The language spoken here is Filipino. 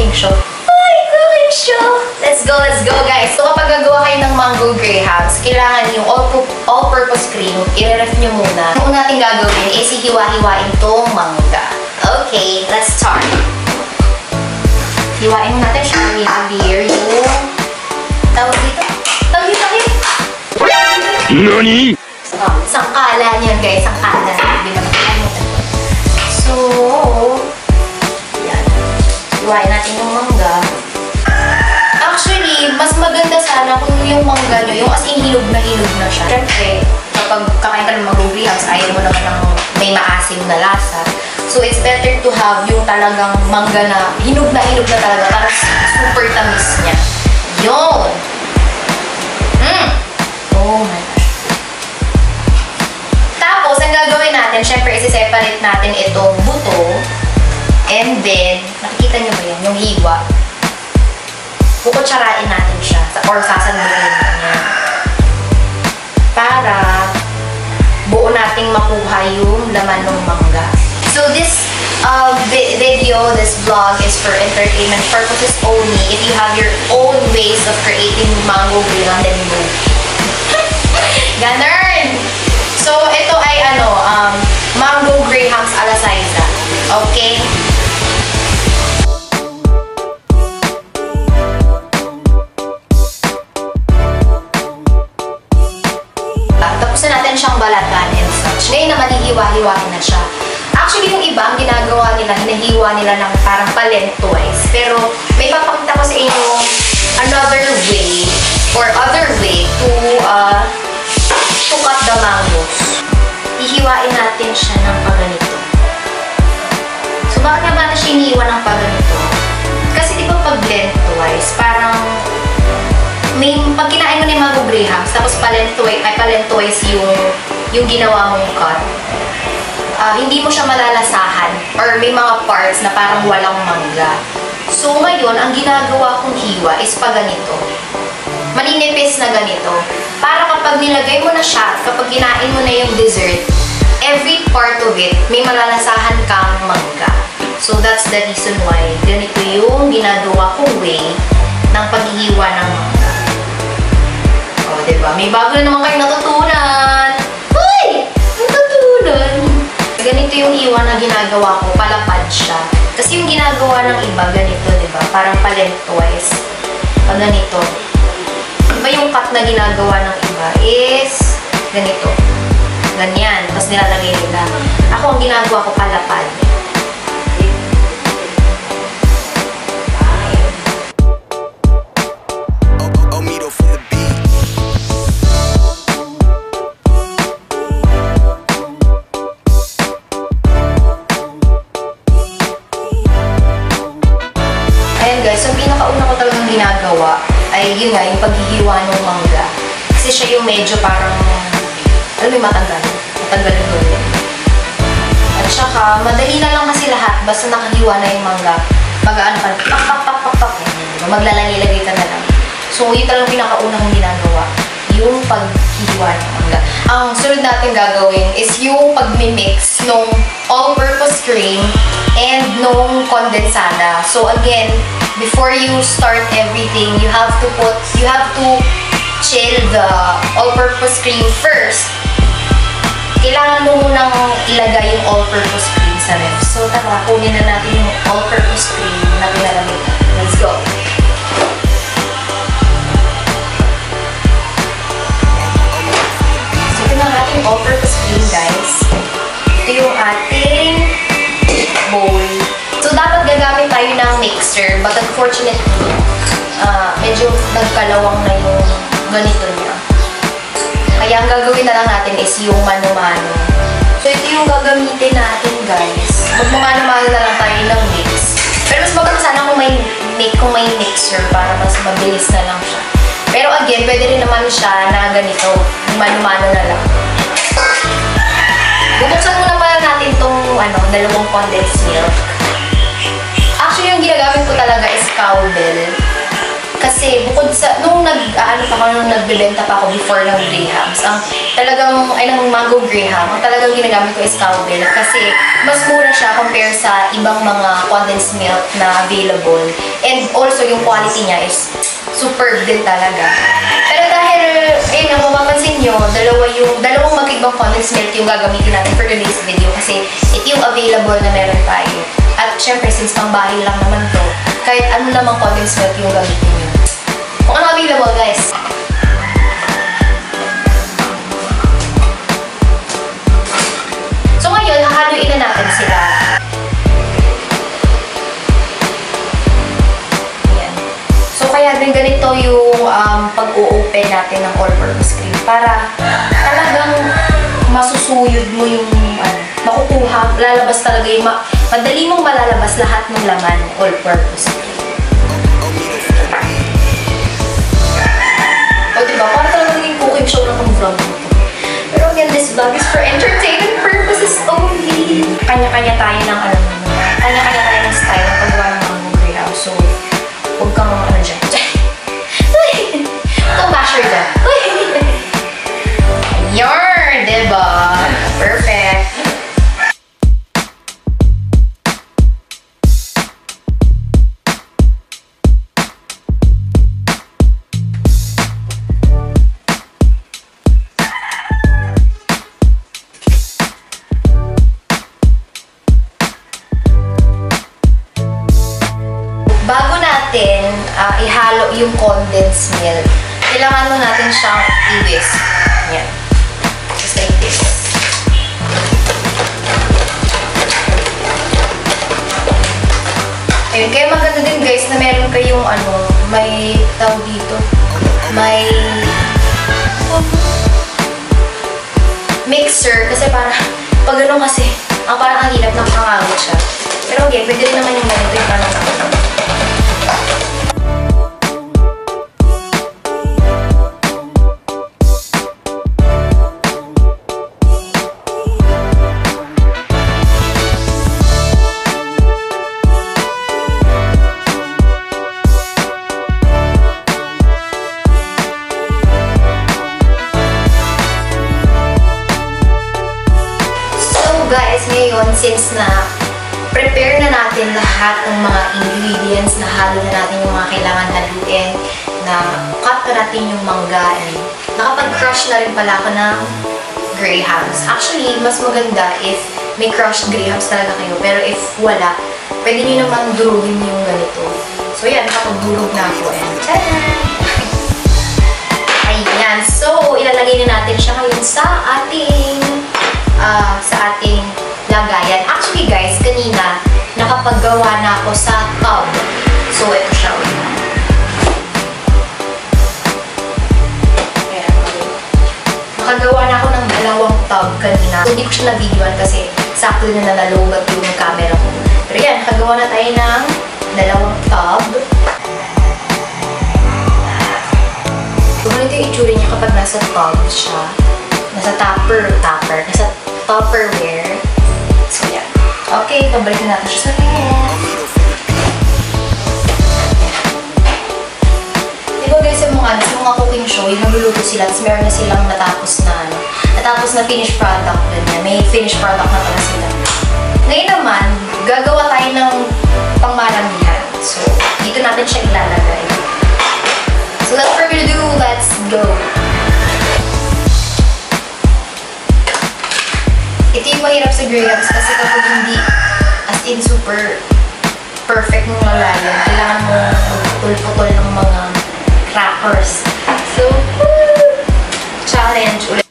cooking show. Ay, cooking show! Let's go guys! So kapag gagawa kayo ng mango grahams, kailangan yung all-purpose cream, i-ref nyo muna. Ang una natin gagawin is hiwa-hiwain tong mangga. Okay, let's start. Hiwain natin siya. We have here yung tawag dito. NANI?! Sangkalan yan guys, sangkalan. So, yan. Hiwain natin yung mangga. Actually, mas maganda sana kung yung mangga nyo, yung as in hilog na siya. Siyempre, kapag kakain ka ng mango grahams, ayaw mo naman ng may maasim na lasa. So, it's better to have yung talagang mangga na hinog na talaga para super tamis niya. Yun! Oh my gosh. Tapos, ang gagawin natin, syempre, isi-separate natin itong buto. And then, nakikita nyo ba yan? Yung hiwa. Kukutsarain natin siya. Or sasandukin niya. Para buo nating makuha yung laman ng mangga. So, this video, this vlog is for entertainment purposes only. If you have your own ways of creating mango graham, then go. Ganun! So, ito ay mango grahams a la Saiza. Okay? Tapos na natin siyang balatan and such. Ngayon naman, hihiwa-hiwain na siya. Actually, yung iba, ang ginagawa nila, hinahiwa nila ng parang palentwise. Pero, may papakita ko sa inyo another way or other way to cut the mangoes. Hihiwain natin siya ng paganito. So, bakit nga ba natin siya hinihiwa ng paganito? Kasi di ba pag lengthwise, parang pag kinain mo na yung mango grahams, tapos palentwise yung ginawa mong cut, hindi mo siya malalasahan or may mga parts na parang walang mangga. So, ngayon, ang ginagawa kong hiwa is pa ganito. Maninipis na ganito. Para kapag nilagay mo na siya, kapag kinain mo na yung dessert, every part of it, may malalasahan kang mangga. So, that's the reason why ganito yung ginagawa kong way ng paghihiwa ng mangga. O, diba? May bago na naman kayong natutunan. Uy! Natutunan! Ganito yung hiwa na ginagawa ko, palapad siya. Kasi yung ginagawa ng iba, ganito, diba? Parang palentwise. Pag ganito. Iba yung cut na ginagawa ng iba is ganito. Ganyan. Tapos nilalagay nila. Ako, ang ginagawa ko palapad. Ayan guys, yung pinakauna ko talagang ginagawa ay yun nga, yung paghihiwa ng mangga. Kasi siya yung medyo parang, alam mo, matanggal yung gawin. At saka, madali na lang kasi lahat, basta nakahiwa na yung mangga, mag-ano ka, pak, maglalagay ka na lang. So, yun talagang pinakauna kong ginagawa, yung paghihiwa ng mangga. Ang sunod natin gagawin is yung pagmimix nung all-purpose cream and nung kondensada. So, again, before you start everything, you have to chill the all-purpose cream first. Kailangan mo munang ilagay yung all-purpose cream sa ref. So, tara, kunin na natin yung all-purpose cream na pinalamig. Let's go! So, ito na ating all-purpose cream, guys. Ito yung ating bowl. So, dapat gagamit tayo ng mixer. But unfortunately, medyo nagkalawang na yung ganito niya. Kaya ang gagawin na lang natin is yung mano-mano. So, ito yung gagamitin natin, guys. Magmamano-mano na lang tayo ng mix. Pero mas maganda sana kung may mixer para mas mabilis na lang siya. Pero again, pwede rin naman siya na ganito. Mano-mano na lang. Bubuksan muna pala natin itong dalawang condensed milk. Actually, yung ginagamit ko talaga is cowbell. Kasi bukod sa, nung nagbebenta pa ako before ng grahams, ng mango graham, ang talagang ginagamit ko is cowbell. Kasi mas mura siya compare sa ibang mga condensed milk na available. And also, yung quality niya is superb din talaga. Pero dahil, ayun na, mapapansin nyo, dalawang magkaibang condensed milk yung gagamitin natin for today's video kasi ito yung available na meron tayo. At syempre, since pangbahay lang naman to, kahit ano namang condensed milk yung gamitin nyo. Kung ano available, guys. So ngayon, hahaluin na natin sila. Ayan. So kaya din ganito yung pag-o-open natin ng all-purpose cream para talagang masusuyod mo yung makukuha, lalabas talaga yung madali mong malalabas lahat ng laman all-purpose cream. O diba? Para talaga naging cooking show na kung vlog mo. Pero again, this vlog is for entertainment purposes only. Kanya-kanya tayo ng kanya-kanya tayo ng style ng paggawa ng mango graham. So, huwag kang dyan. Itong basher dyan. Yarn! Diba? Perfect. Bago natin ihalo yung condensed milk, kailangan mo natin siyang i-whisk. Yan. Just like this. Ayun. Kaya maganda din guys na meron kayong may tawag dito. May mixer. Kasi parang, pag gano'n kasi, parang ang hirap ng pangawit siya. Pero okay, pwede rin naman yung ganito yung parang guys, ngayon, since na prepare na natin lahat ng mga ingredients, nahalo na natin yung mga kailangan haluin, na cut na natin yung mangga, and nakapag-crush na rin pala ako ng grahams. Actually, mas maganda if may crushed grahams talaga kayo, pero if wala, pwede nyo naman durugin yung ganito. So yan, nakapag-durog na ako, and tada! Ayan, so ilalagay na natin siya ngayon sa ating lagayan. Actually guys, kanina nakapaggawa na ako sa tub. So ito siya. Nakagawa na ako ng dalawang tub kanina. So, hindi ko siya na-videoan kasi sakto na nalalobat yung camera ko. Pero yan, nakagawa na tayo ng dalawang tub. So ganito yung itsura niya kapag nasa tub siya. Nasa nasa Tupperware. So, yan. Okay, pabalikin natin siya sa ref. Diba guys, yung mga cooking show, yung nagluluto sila, tapos meron na silang natapos na finished product ganyan. May finished product na pala sila. Ngayon naman, gagawa tayo ng pangmaramihan. So, dito natin siya ilalagay. So, that's what we're gonna do. Let's go! Ito yung mahirap sa grahams kasi kapag hindi as in super perfect ng lalayan, kailangan mo putol-putol ng mga crackers. So, challenge ulit.